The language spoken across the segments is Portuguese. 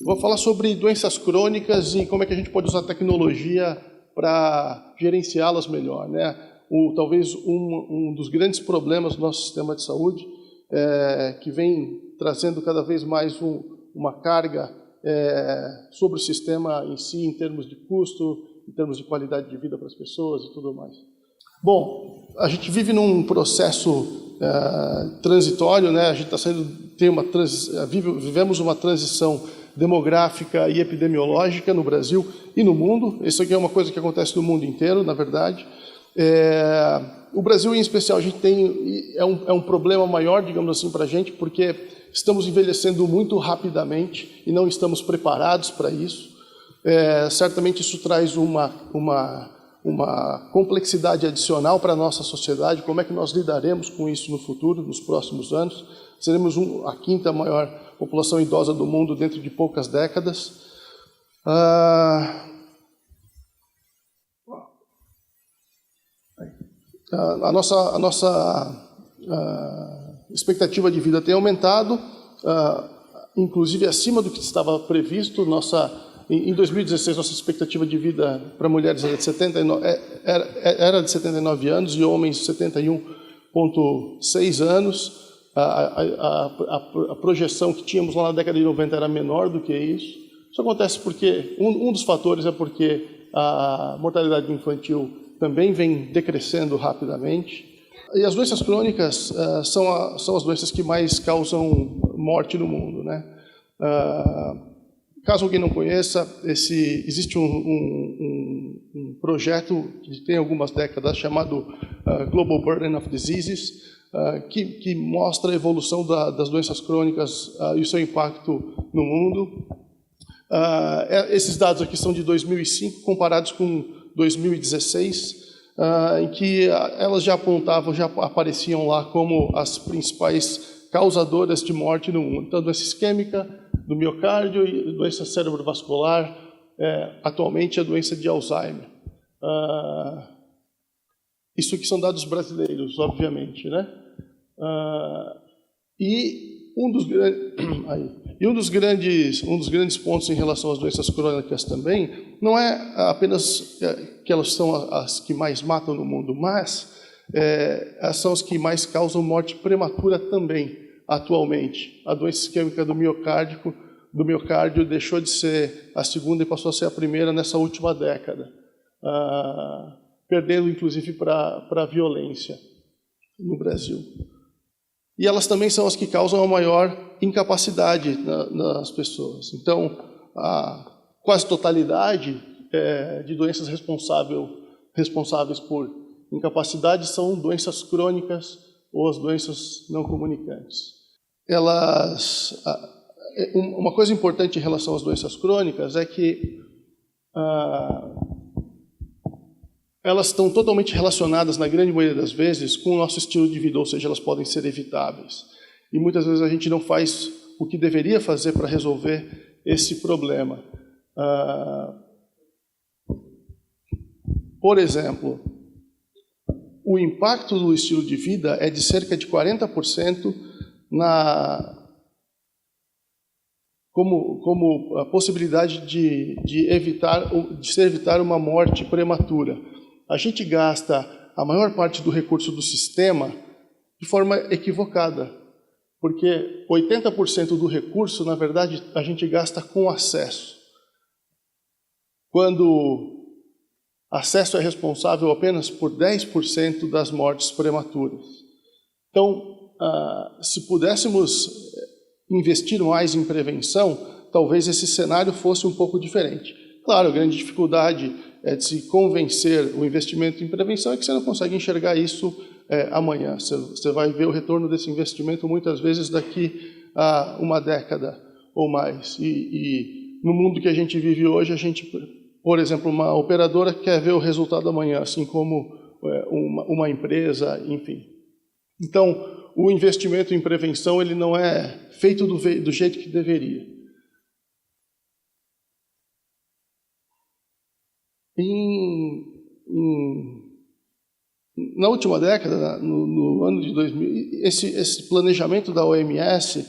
Vou falar sobre doenças crônicas e como é que a gente pode usar a tecnologia para gerenciá-las melhor, né? Talvez um dos grandes problemas do nosso sistema de saúde, que vem trazendo cada vez mais uma carga sobre o sistema em si, em termos de custo, em termos de qualidade de vida para as pessoas e tudo mais. Bom, a gente vive num processo transitório, né? A gente vivemos uma transição demográfica e epidemiológica no Brasil e no mundo. Isso aqui é uma coisa que acontece no mundo inteiro, na verdade. O Brasil, em especial, a gente é um problema maior, digamos assim, para a gente, porque estamos envelhecendo muito rapidamente e não estamos preparados para isso. Certamente isso traz uma complexidade adicional para a nossa sociedade. Como é que nós lidaremos com isso no futuro, nos próximos anos? Seremos a quinta maior população idosa do mundo dentro de poucas décadas. A nossa expectativa de vida tem aumentado, inclusive acima do que estava previsto. Em 2016, nossa expectativa de vida para mulheres era de 79 anos e homens 71,6 anos. A projeção que tínhamos lá na década de 90 era menor do que isso. Isso acontece porque um dos fatores é porque a mortalidade infantil também vem decrescendo rapidamente. E as doenças crônicas são as doenças que mais causam morte no mundo, né? Caso alguém não conheça, existe um projeto que tem algumas décadas chamado Global Burden of Diseases, que mostra a evolução das doenças crônicas e o seu impacto no mundo. Esses dados aqui são de 2005, comparados com 2016, em que elas já apareciam lá como as principais causadoras de morte no mundo. Então, doença isquêmica do miocárdio e doença cerebrovascular, atualmente a doença de Alzheimer. Isso aqui são dados brasileiros, obviamente, né? E um dos grandes pontos em relação às doenças crônicas também não é apenas que elas são as que mais matam no mundo, mas são as que mais causam morte prematura também, atualmente. A doença isquêmica do miocárdio deixou de ser a segunda e passou a ser a primeira nessa última década, perdendo inclusive para a violência no Brasil. E elas também são as que causam a maior incapacidade nas pessoas. Então, a quase totalidade de doenças responsáveis por incapacidade são doenças crônicas ou as doenças não comunicantes. Uma coisa importante em relação às doenças crônicas é que elas estão totalmente relacionadas, na grande maioria das vezes, com o nosso estilo de vida, ou seja, elas podem ser evitáveis. E muitas vezes a gente não faz o que deveria fazer para resolver esse problema. Por exemplo, o impacto do estilo de vida é de cerca de 40% como a possibilidade de se evitar uma morte prematura. A gente gasta a maior parte do recurso do sistema de forma equivocada, porque 80% do recurso, na verdade, a gente gasta com acesso. Quando acesso é responsável apenas por 10% das mortes prematuras. Então, se pudéssemos investir mais em prevenção, talvez esse cenário fosse um pouco diferente. Claro, a grande dificuldade de se convencer o investimento em prevenção é que você não consegue enxergar isso amanhã. Você vai ver o retorno desse investimento muitas vezes daqui a uma década ou mais. E no mundo que a gente vive hoje, por exemplo, uma operadora quer ver o resultado amanhã, assim como uma empresa, enfim. Então, o investimento em prevenção ele não é feito do jeito que deveria. Na última década, no ano de 2000, esse planejamento da OMS,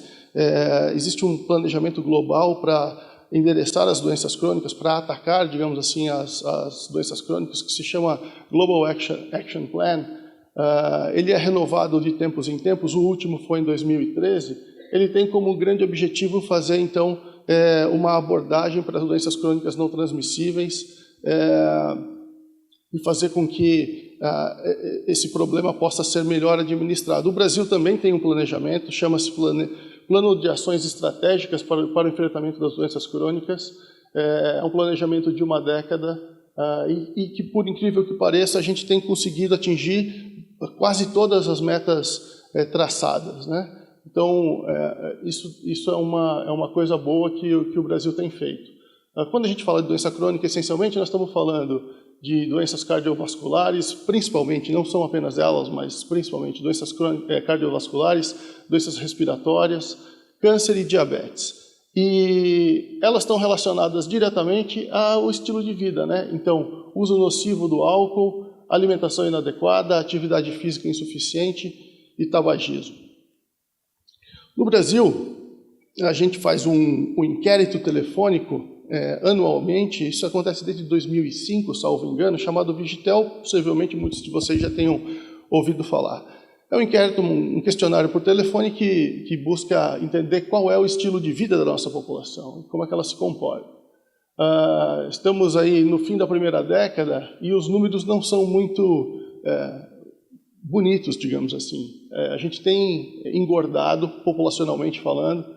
existe um planejamento global para endereçar as doenças crônicas, para atacar, digamos assim, as doenças crônicas, que se chama Global Action Plan. Ele é renovado de tempos em tempos, o último foi em 2013. Ele tem como grande objetivo fazer, então, uma abordagem para as doenças crônicas não transmissíveis e fazer com que esse problema possa ser melhor administrado. O Brasil também tem um planejamento, chama-se Plano de Ações Estratégicas para o Enfrentamento das Doenças Crônicas. É um planejamento de uma década e que, por incrível que pareça, a gente tem conseguido atingir quase todas as metas traçadas, né? Então, isso é uma coisa boa que o Brasil tem feito. Quando a gente fala de doença crônica, essencialmente, nós estamos falando de doenças cardiovasculares, principalmente, não são apenas elas, mas principalmente doenças cardiovasculares, doenças respiratórias, câncer e diabetes. E elas estão relacionadas diretamente ao estilo de vida, né? Então, uso nocivo do álcool, alimentação inadequada, atividade física insuficiente e tabagismo. No Brasil, a gente faz um inquérito telefônico anualmente, isso acontece desde 2005, salvo engano, chamado Vigitel, possivelmente muitos de vocês já tenham ouvido falar. É um inquérito, um questionário por telefone que busca entender qual é o estilo de vida da nossa população, como é que ela se comporta. Estamos aí no fim da primeira década e os números não são muito bonitos, digamos assim. A gente tem engordado, populacionalmente falando.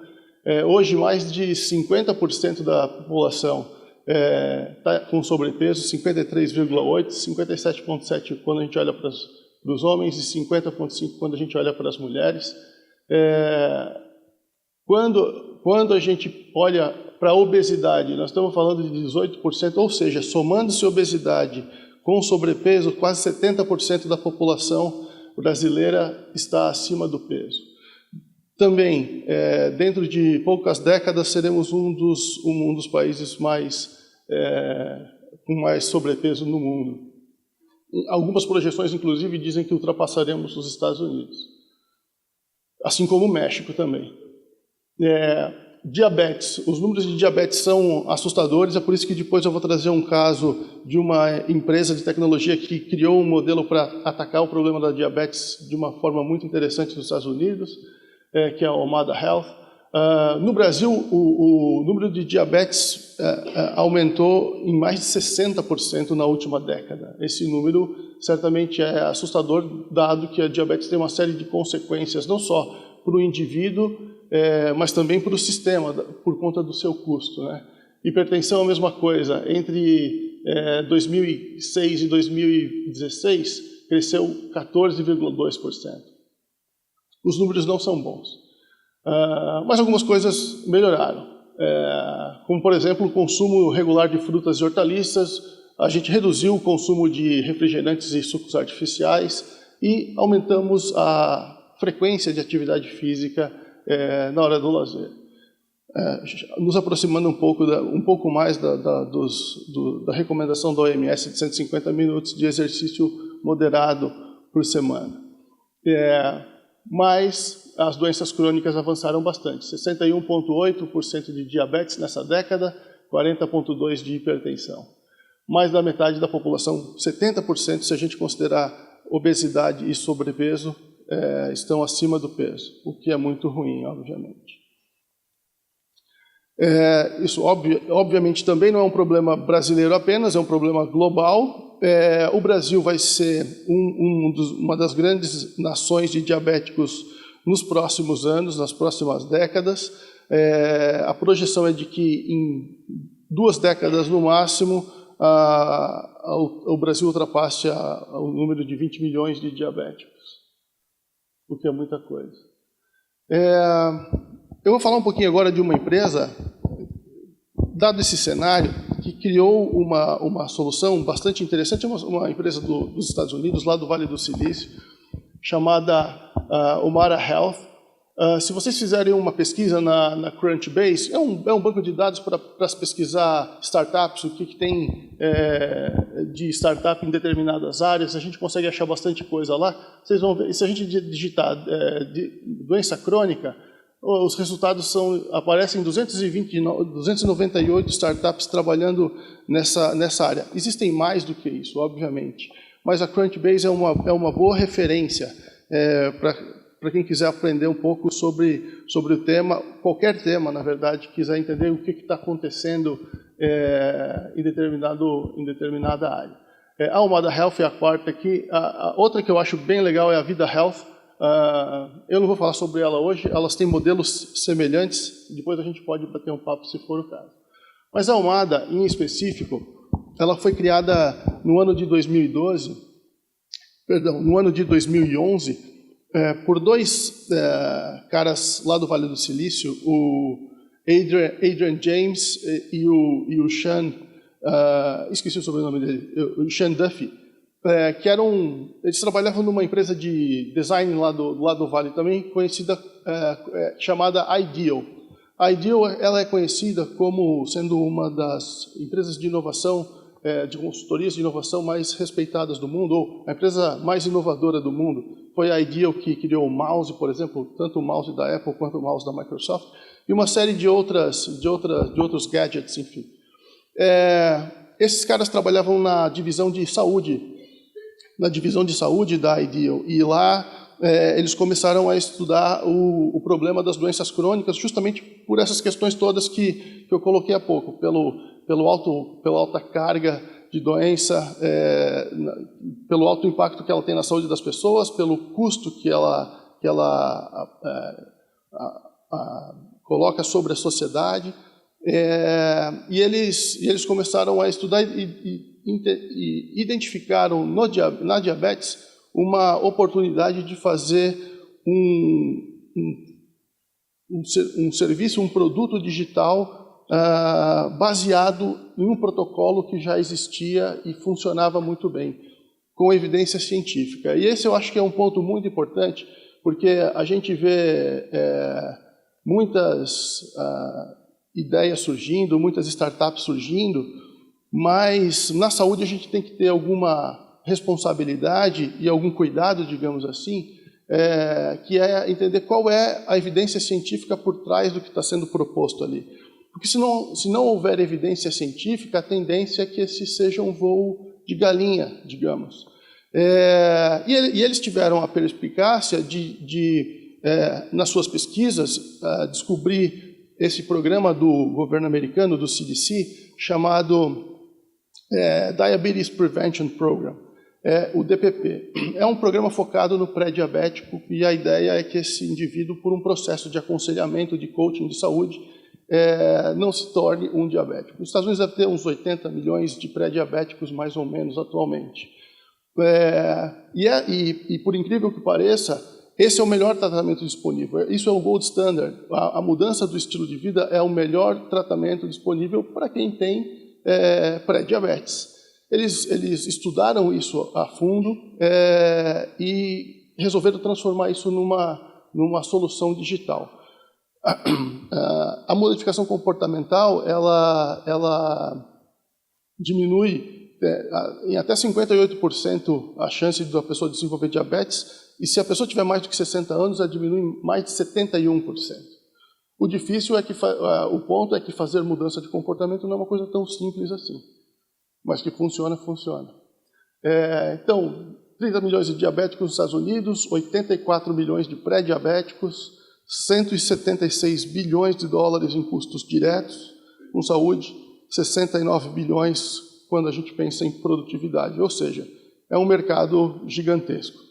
Hoje, mais de 50% da população está com sobrepeso, 53,8%, 57,7% quando a gente olha para os homens e 50,5% quando a gente olha para as mulheres. Quando a gente olha para a obesidade, nós estamos falando de 18%, ou seja, somando-se obesidade com sobrepeso, quase 70% da população brasileira está acima do peso. Também, dentro de poucas décadas, seremos um dos países com mais sobrepeso no mundo. Algumas projeções, inclusive, dizem que ultrapassaremos os Estados Unidos, assim como o México também. Diabetes. Os números de diabetes são assustadores, é por isso que depois eu vou trazer um caso de uma empresa de tecnologia que criou um modelo para atacar o problema da diabetes de uma forma muito interessante nos Estados Unidos, que é a Omada Health. No Brasil, o número de diabetes aumentou em mais de 60% na última década. Esse número certamente é assustador, dado que a diabetes tem uma série de consequências, não só para o indivíduo, mas também para o sistema, por conta do seu custo, né? Hipertensão é a mesma coisa. Entre 2006 e 2016, cresceu 14,2%. Os números não são bons. Mas algumas coisas melhoraram. Como, por exemplo, o consumo regular de frutas e hortaliças, a gente reduziu o consumo de refrigerantes e sucos artificiais e aumentamos a frequência de atividade física na hora do lazer. Nos aproximando um pouco mais da recomendação da OMS de 150 minutos de exercício moderado por semana. Mas as doenças crônicas avançaram bastante. 61,8% de diabetes nessa década, 40,2% de hipertensão. Mais da metade da população, 70%, se a gente considerar obesidade e sobrepeso, estão acima do peso, o que é muito ruim, obviamente. Isso, obviamente, também não é um problema brasileiro apenas, é um problema global. O Brasil vai ser uma das grandes nações de diabéticos nos próximos anos, nas próximas décadas. A projeção é de que em 2 décadas no máximo o Brasil ultrapasse o número de 20 milhões de diabéticos, o que é muita coisa. Eu vou falar um pouquinho agora de uma empresa, dado esse cenário, que criou uma solução bastante interessante, uma empresa dos Estados Unidos, lá do Vale do Silício, chamada Omada Health. Se vocês fizerem uma pesquisa na Crunchbase, é um banco de dados para pesquisar startups, o que tem de startup em determinadas áreas, a gente consegue achar bastante coisa lá. Vocês vão ver, se a gente digitar doença crônica, os resultados aparecem 298 startups trabalhando nessa área. Existem mais do que isso, obviamente, mas a Crunchbase é uma boa referência para quem quiser aprender um pouco sobre o tema, qualquer tema, na verdade, quiser entender o que está acontecendo em determinada área. A Almada Health é a quarta aqui. A outra que eu acho bem legal é a Vida Health. Eu não vou falar sobre ela hoje, elas têm modelos semelhantes, depois a gente pode bater um papo se for o caso. Mas a Almada, em específico, ela foi criada no ano de 2011, por dois caras lá do Vale do Silício, o Adrian James e o Sean, esqueci o sobrenome dele, o Sean Duffy, eles trabalhavam numa empresa de design lá do Vale também, conhecida, chamada Ideal. A Ideal ela é conhecida como sendo uma das empresas de inovação, de consultorias de inovação mais respeitadas do mundo, ou a empresa mais inovadora do mundo. Foi a Ideal que criou o mouse, por exemplo, tanto o mouse da Apple quanto o mouse da Microsoft, e uma série de outros gadgets, enfim. Esses caras trabalhavam na divisão de saúde, da Ideal, e lá eles começaram a estudar o problema das doenças crônicas, justamente por essas questões todas que eu coloquei há pouco, pela alta carga de doença, pelo alto impacto que ela tem na saúde das pessoas, pelo custo que ela coloca sobre a sociedade, e eles começaram a estudar e identificaram na diabetes uma oportunidade de fazer um serviço, um produto digital baseado em um protocolo que já existia e funcionava muito bem, com evidência científica. E esse eu acho que é um ponto muito importante, porque a gente vê muitas ideias surgindo, muitas startups surgindo, mas na saúde a gente tem que ter alguma responsabilidade e algum cuidado, digamos assim, que é entender qual é a evidência científica por trás do que está sendo proposto ali. Porque se não houver evidência científica, a tendência é que esse seja um voo de galinha, digamos. E eles tiveram a perspicácia de nas suas pesquisas, descobrir esse programa do governo americano, do CDC, chamado Diabetes Prevention Program, o DPP. É um programa focado no pré-diabético e a ideia é que esse indivíduo, por um processo de aconselhamento, de coaching de saúde, não se torne um diabético. Os Estados Unidos deve ter uns 80 milhões de pré-diabéticos, mais ou menos, atualmente. E por incrível que pareça, esse é o melhor tratamento disponível. Isso é o gold standard. A mudança do estilo de vida é o melhor tratamento disponível para quem tem pré-diabetes. Eles estudaram isso a fundo e resolveram transformar isso numa solução digital. A modificação comportamental, ela diminui em até 58% a chance da pessoa desenvolver diabetes, e se a pessoa tiver mais do que 60 anos, ela diminui em mais de 71%. O difícil o ponto é que fazer mudança de comportamento não é uma coisa tão simples assim, mas que funciona. Então, 30 milhões de diabéticos nos Estados Unidos, 84 milhões de pré-diabéticos, 176 bilhões de dólares em custos diretos com saúde, 69 bilhões quando a gente pensa em produtividade, ou seja, é um mercado gigantesco.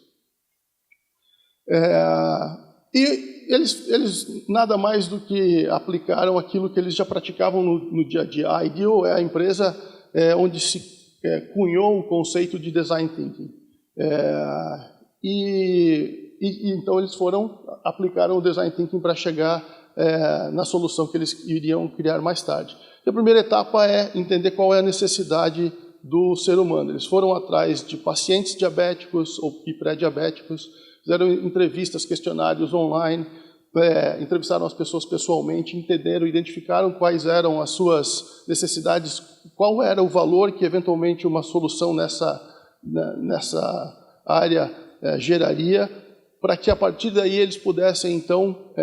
E eles nada mais do que aplicaram aquilo que eles já praticavam no dia a dia. A Ideal é a empresa onde se cunhou o conceito de design thinking. Então eles aplicaram o design thinking para chegar na solução que eles iriam criar mais tarde. E a primeira etapa é entender qual é a necessidade do ser humano. Eles foram atrás de pacientes diabéticos e pré-diabéticos, fizeram entrevistas, questionários online, entrevistaram as pessoas pessoalmente, entenderam, identificaram quais eram as suas necessidades, qual era o valor que eventualmente uma solução nessa área geraria, para que a partir daí eles pudessem então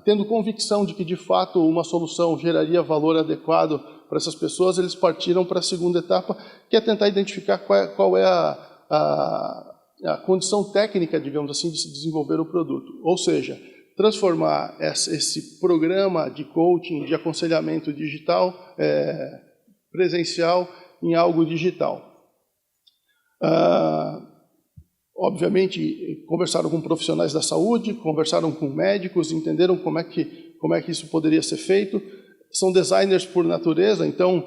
tendo convicção de que, de fato, uma solução geraria valor adequado para essas pessoas, eles partiram para a segunda etapa, que é tentar identificar qual é a condição técnica, digamos assim, de se desenvolver o produto. Ou seja, transformar esse programa de coaching, de aconselhamento digital, presencial, em algo digital. Obviamente, conversaram com profissionais da saúde, conversaram com médicos, entenderam como é que isso poderia ser feito. São designers por natureza, então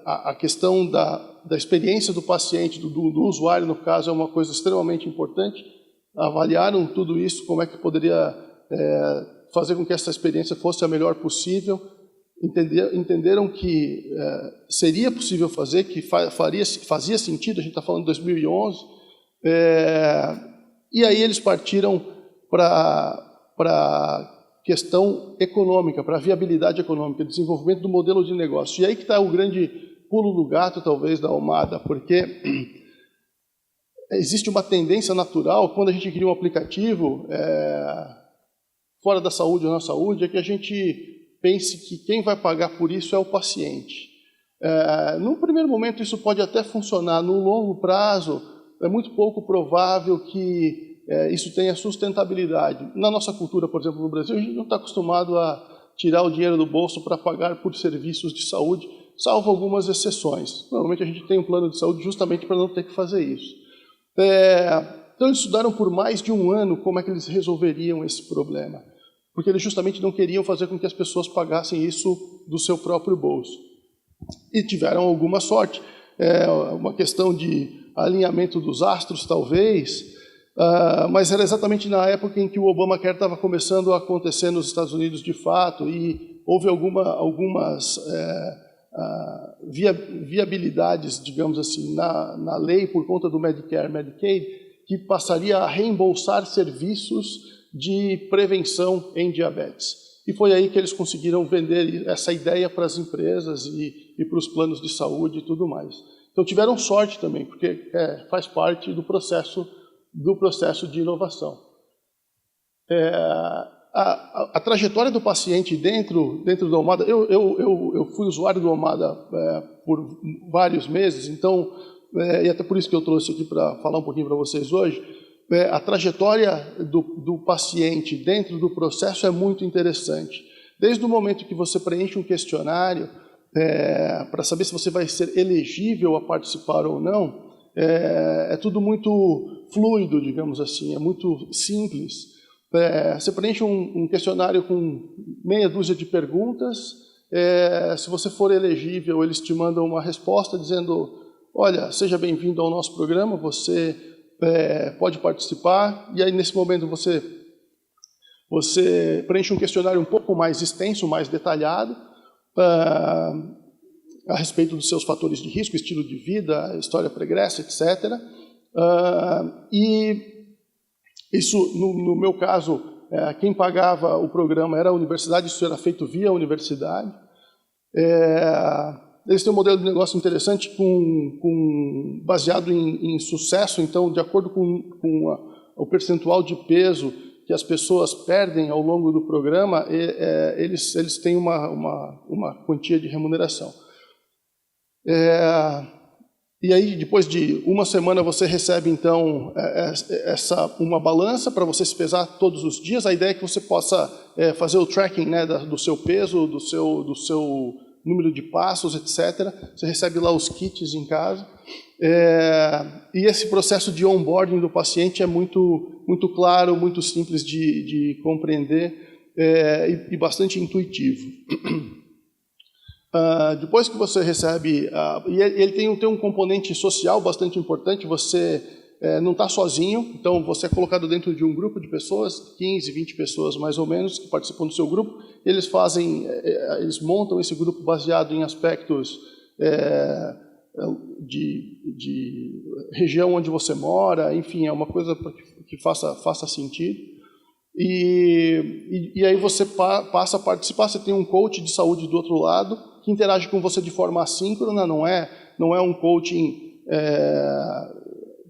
a questão da experiência do paciente, do usuário, no caso, é uma coisa extremamente importante. Avaliaram tudo isso, como é que poderia fazer com que essa experiência fosse a melhor possível. Entenderam que seria possível fazer, que fazia sentido, a gente está falando de 2011, e aí eles partiram para a questão econômica, para a viabilidade econômica, desenvolvimento do modelo de negócio. E aí que está o grande pulo do gato, talvez, da Omada, porque existe uma tendência natural, quando a gente cria um aplicativo, fora da saúde ou na saúde, é que a gente pense que quem vai pagar por isso é o paciente. No primeiro momento isso pode até funcionar, no longo prazo é muito pouco provável que isso tenha sustentabilidade. Na nossa cultura, por exemplo, no Brasil, a gente não está acostumado a tirar o dinheiro do bolso para pagar por serviços de saúde, salvo algumas exceções. Normalmente a gente tem um plano de saúde justamente para não ter que fazer isso. Então eles estudaram por mais de um ano como é que eles resolveriam esse problema, porque eles justamente não queriam fazer com que as pessoas pagassem isso do seu próprio bolso. E tiveram alguma sorte. Uma questão de alinhamento dos astros, talvez, mas era exatamente na época em que o Obamacare estava começando a acontecer nos Estados Unidos de fato, e houve algumas viabilidades, digamos assim, na lei por conta do Medicare, Medicaid, que passaria a reembolsar serviços de prevenção em diabetes. E foi aí que eles conseguiram vender essa ideia para as empresas e para os planos de saúde e tudo mais. Então tiveram sorte também, porque faz parte do processo de inovação. A trajetória do paciente dentro da Omada, eu fui usuário do Omada por vários meses, então, e até por isso que eu trouxe aqui para falar um pouquinho para vocês hoje. A trajetória do paciente dentro do processo é muito interessante. Desde o momento que você preenche um questionário para saber se você vai ser elegível a participar ou não, é tudo muito fluido, digamos assim, é muito simples. Você preenche um questionário com meia dúzia de perguntas, se você for elegível, eles te mandam uma resposta dizendo: olha, seja bem-vindo ao nosso programa, você pode participar, e aí nesse momento você preenche um questionário um pouco mais extenso, mais detalhado, a respeito dos seus fatores de risco, estilo de vida, história pregressa, etc. E isso, no meu caso, quem pagava o programa era a universidade, isso era feito via universidade. Eles têm um modelo de negócio interessante baseado em sucesso, então, de acordo com o percentual de peso que as pessoas perdem ao longo do programa, eles têm uma quantia de remuneração. E aí, depois de uma semana, você recebe, então, uma balança para você se pesar todos os dias. A ideia é que você possa fazer o tracking, né, do seu peso, do seu número de passos, etc. Você recebe lá os kits em casa. E esse processo de onboarding do paciente é muito, muito claro, muito simples de compreender e bastante intuitivo. Depois que você recebe, e ele tem um componente social bastante importante, você não está sozinho, então você é colocado dentro de um grupo de pessoas, 15, 20 pessoas mais ou menos, que participam do seu grupo. Eles montam esse grupo baseado em aspectos de região onde você mora, enfim, é uma coisa que faça sentido. E aí você passa a participar, você tem um coach de saúde do outro lado, que interage com você de forma assíncrona, não é um coaching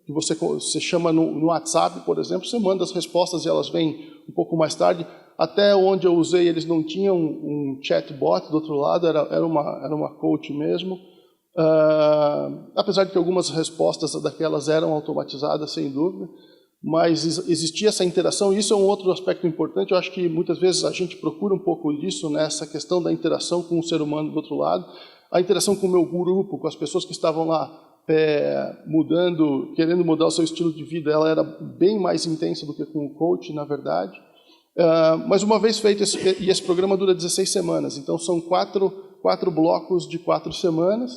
que você chama no WhatsApp, por exemplo, você manda as respostas e elas vêm um pouco mais tarde. Até onde eu usei, eles não tinham um chatbot do outro lado, era uma coach mesmo. Apesar de que algumas respostas daquelas eram automatizadas, sem dúvida, mas existia essa interação, e isso é um outro aspecto importante. Eu acho que muitas vezes a gente procura um pouco disso, né, essa questão da interação com o ser humano do outro lado, a interação com o meu grupo, com as pessoas que estavam lá querendo mudar o seu estilo de vida, ela era bem mais intensa do que com o coach, na verdade. Mas uma vez feito, esse programa dura 16 semanas, então são quatro blocos de 4 semanas,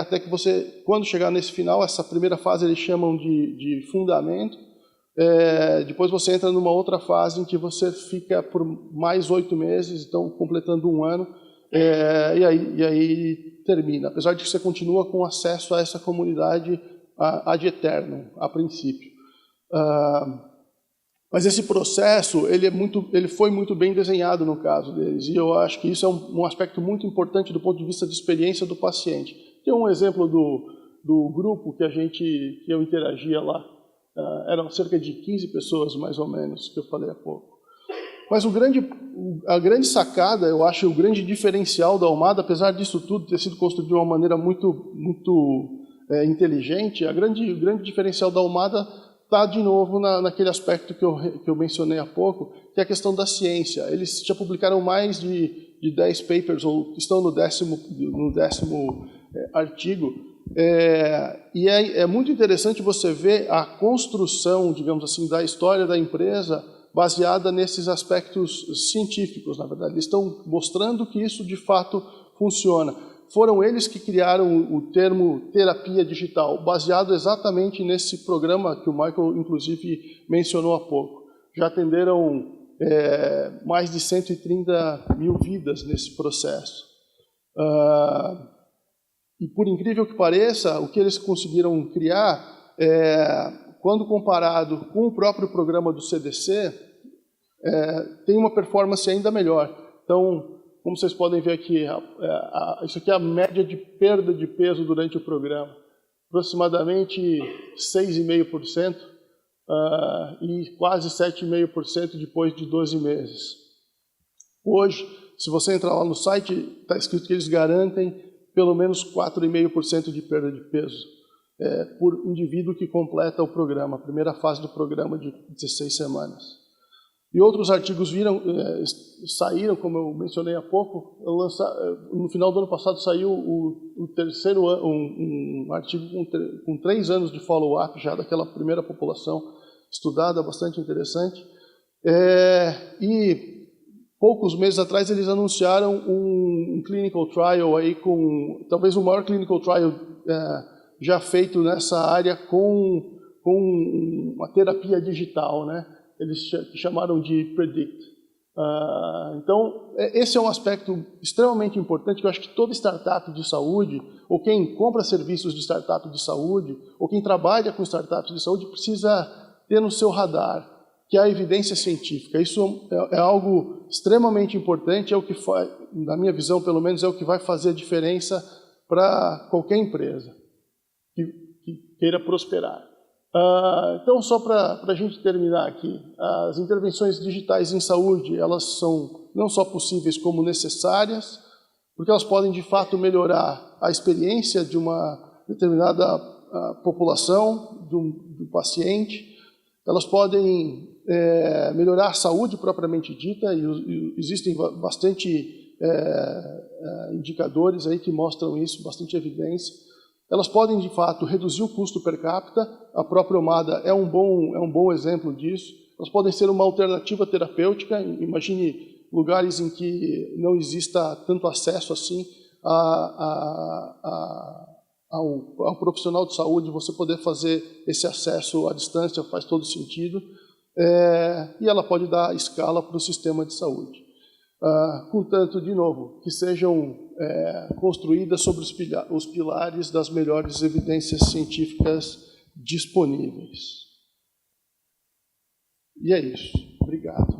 até que você, quando chegar nesse final, essa primeira fase eles chamam de fundamento, depois você entra numa outra fase em que você fica por mais 8 meses, então completando 1 ano, e aí termina, apesar de que você continua com acesso a essa comunidade ad eternum, a princípio. Mas esse processo, ele foi muito bem desenhado no caso deles, e eu acho que isso é um aspecto muito importante do ponto de vista de experiência do paciente. Tem um exemplo do grupo que eu interagia lá, eram cerca de 15 pessoas, mais ou menos, que eu falei há pouco. Mas a grande sacada, eu acho, o grande diferencial da Almada, apesar disso tudo ter sido construído de uma maneira muito inteligente, o grande diferencial da Almada está, de novo, naquele aspecto que eu mencionei há pouco, que é a questão da ciência. Eles já publicaram mais de 10 papers, ou estão no 10º artigo, e é muito interessante você ver a construção, digamos assim, da história da empresa baseada nesses aspectos científicos, na verdade. Eles estão mostrando que isso, de fato, funciona. Foram eles que criaram o termo terapia digital, baseado exatamente nesse programa que o Michael, inclusive, mencionou há pouco. Já atenderam mais de 130 mil vidas nesse processo. E, por incrível que pareça, o que eles conseguiram criar, quando comparado com o próprio programa do CDC, tem uma performance ainda melhor. Então, como vocês podem ver aqui, isso aqui é a média de perda de peso durante o programa. Aproximadamente 6,5% e quase 7,5% depois de 12 meses. Hoje, se você entrar lá no site, está escrito que eles garantem pelo menos 4,5% de perda de peso por indivíduo que completa o programa, a primeira fase do programa de 16 semanas. E outros artigos saíram, como eu mencionei há pouco, no final do ano passado saiu o terceiro um artigo com 3 anos de follow-up já daquela primeira população estudada, bastante interessante. E poucos meses atrás eles anunciaram um clinical trial aí com talvez o maior clinical trial já feito nessa área com uma terapia digital, né? Eles chamaram de PREDICT. Então, esse é um aspecto extremamente importante que eu acho que toda startup de saúde, ou quem compra serviços de startup de saúde, ou quem trabalha com startups de saúde, precisa ter no seu radar, que é a evidência científica. Isso é algo extremamente importante, é o que na minha visão, pelo menos, é o que vai fazer a diferença para qualquer empresa que queira prosperar. Então, só para a gente terminar aqui, as intervenções digitais em saúde, elas são não só possíveis como necessárias, porque elas podem, de fato, melhorar a experiência de uma determinada população, do paciente, elas podem melhorar a saúde propriamente dita, e existem bastante indicadores aí que mostram isso, bastante evidência. Elas podem, de fato, reduzir o custo per capita, a própria Almada é um bom exemplo disso. Elas podem ser uma alternativa terapêutica, imagine lugares em que não exista tanto acesso assim ao profissional de saúde, você poder fazer esse acesso à distância faz todo sentido, e ela pode dar escala para o sistema de saúde. Contanto, de novo, que sejam construídas sobre os pilares das melhores evidências científicas disponíveis. E é isso. Obrigado.